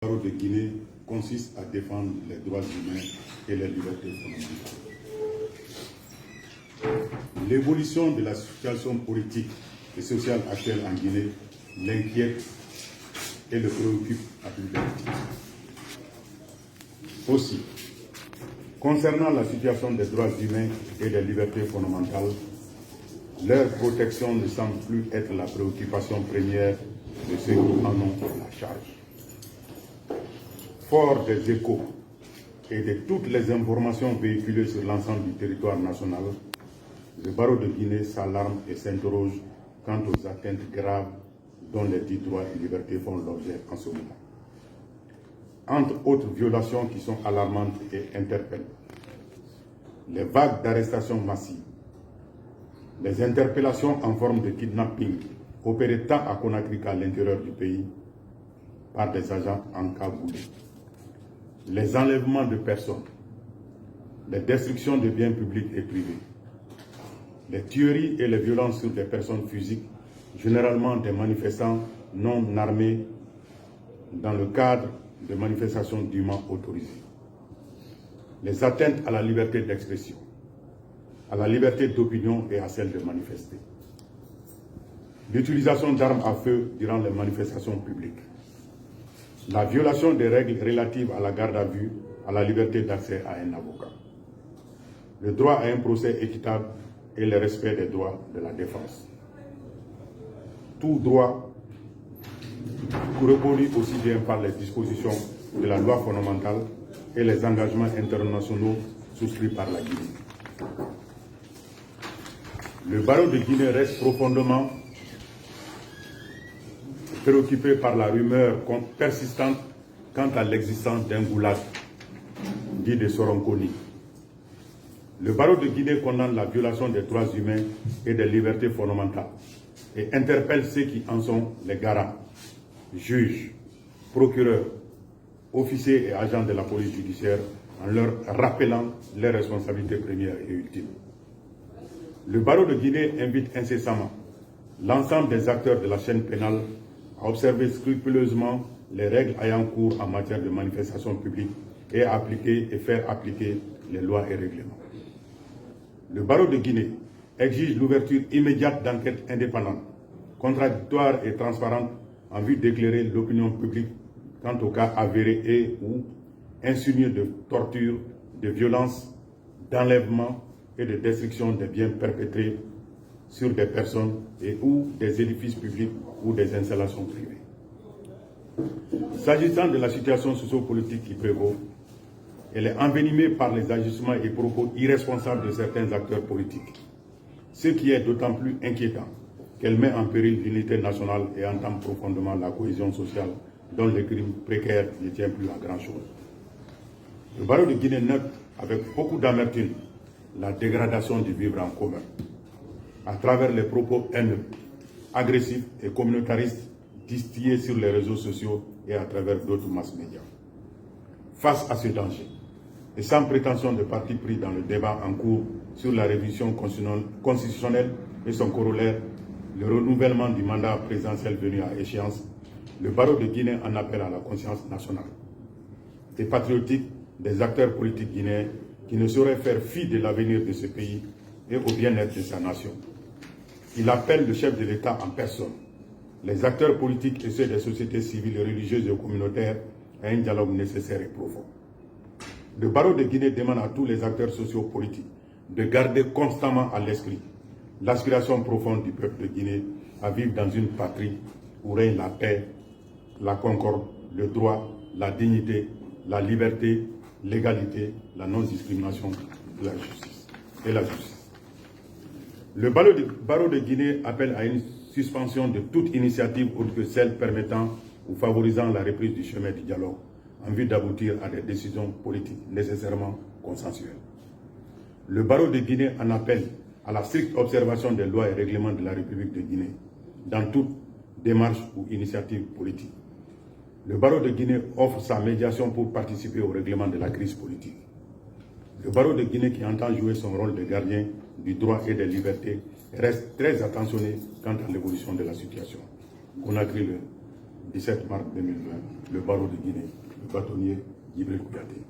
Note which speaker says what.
Speaker 1: Le barreau de Guinée consiste à défendre les droits humains et les libertés fondamentales. L'évolution de la situation politique et sociale actuelle en Guinée l'inquiète et le préoccupe à plus d'un titre. Aussi, concernant la situation des droits humains et des libertés fondamentales, leur protection ne semble plus être la préoccupation première de ceux qui en ont la charge. Fort des échos et de toutes les informations véhiculées sur l'ensemble du territoire national, le barreau de Guinée s'alarme et s'interroge quant aux atteintes graves dont les dits droits et libertés font l'objet en ce moment. Entre autres violations qui sont alarmantes et interpellantes, les vagues d'arrestations massives, les interpellations en forme de kidnapping opérées tant à Conakry qu'à l'intérieur du pays par des agents encagoulés, les enlèvements de personnes, les destructions de biens publics et privés, les tueries et les violences sur des personnes physiques, généralement des manifestants non armés dans le cadre de manifestations dûment autorisées, les atteintes à la liberté d'expression, à la liberté d'opinion et à celle de manifester, l'utilisation d'armes à feu durant les manifestations publiques, la violation des règles relatives à la garde à vue, à la liberté d'accès à un avocat, le droit à un procès équitable et le respect des droits de la défense. Tout droit reconnu aussi bien par les dispositions de la loi fondamentale et les engagements internationaux souscrits par la Guinée. Le barreau de Guinée reste profondément préoccupé par la rumeur persistante quant à l'existence d'un goulag dit de Soronkoni. Le barreau de Guinée condamne la violation des droits humains et des libertés fondamentales et interpelle ceux qui en sont les garants, juges, procureurs, officiers et agents de la police judiciaire en leur rappelant leurs responsabilités premières et ultimes. Le barreau de Guinée invite incessamment l'ensemble des acteurs de la chaîne pénale à observer scrupuleusement les règles ayant cours en matière de manifestation publique et à appliquer et faire appliquer les lois et règlements. Le barreau de Guinée exige l'ouverture immédiate d'enquêtes indépendantes, contradictoires et transparentes en vue d'éclairer l'opinion publique quant aux cas avérés et ou insinués de torture, de violence, d'enlèvement et de destruction des biens perpétrés sur des personnes et ou des édifices publics ou des installations privées. S'agissant de la situation socio-politique qui prévaut, elle est envenimée par les agissements et propos irresponsables de certains acteurs politiques, ce qui est d'autant plus inquiétant qu'elle met en péril l'unité nationale et entame profondément la cohésion sociale dont le crime précaire ne tient plus à grand-chose. Le barreau de Guinée note avec beaucoup d'amertume la dégradation du vivre en commun, à travers les propos haineux, agressifs et communautaristes distillés sur les réseaux sociaux et à travers d'autres masses médias. Face à ce danger, et sans prétention de parti pris dans le débat en cours sur la révision constitutionnelle et son corollaire, le renouvellement du mandat présidentiel venu à échéance, le barreau de Guinée en appelle à la conscience nationale et patriotique des acteurs politiques guinéens qui ne sauraient faire fi de l'avenir de ce pays et au bien-être de sa nation. Il appelle le chef de l'État en personne, les acteurs politiques et ceux des sociétés civiles, religieuses et communautaires à un dialogue nécessaire et profond. Le barreau de Guinée demande à tous les acteurs sociopolitiques de garder constamment à l'esprit l'aspiration profonde du peuple de Guinée à vivre dans une patrie où règne la paix, la concorde, le droit, la dignité, la liberté, l'égalité, la non-discrimination et la justice. Le barreau de Guinée appelle à une suspension de toute initiative autre que celle permettant ou favorisant la reprise du chemin du dialogue en vue d'aboutir à des décisions politiques nécessairement consensuelles. Le barreau de Guinée en appelle à la stricte observation des lois et règlements de la République de Guinée dans toute démarche ou initiative politique. Le barreau de Guinée offre sa médiation pour participer au règlement de la crise politique. Le barreau de Guinée, qui entend jouer son rôle de gardien du droit et des libertés, reste très attentionné quant à l'évolution de la situation. Conakry, le 17 mars 2020, le barreau de Guinée, le bâtonnier Djibril Kouyaté.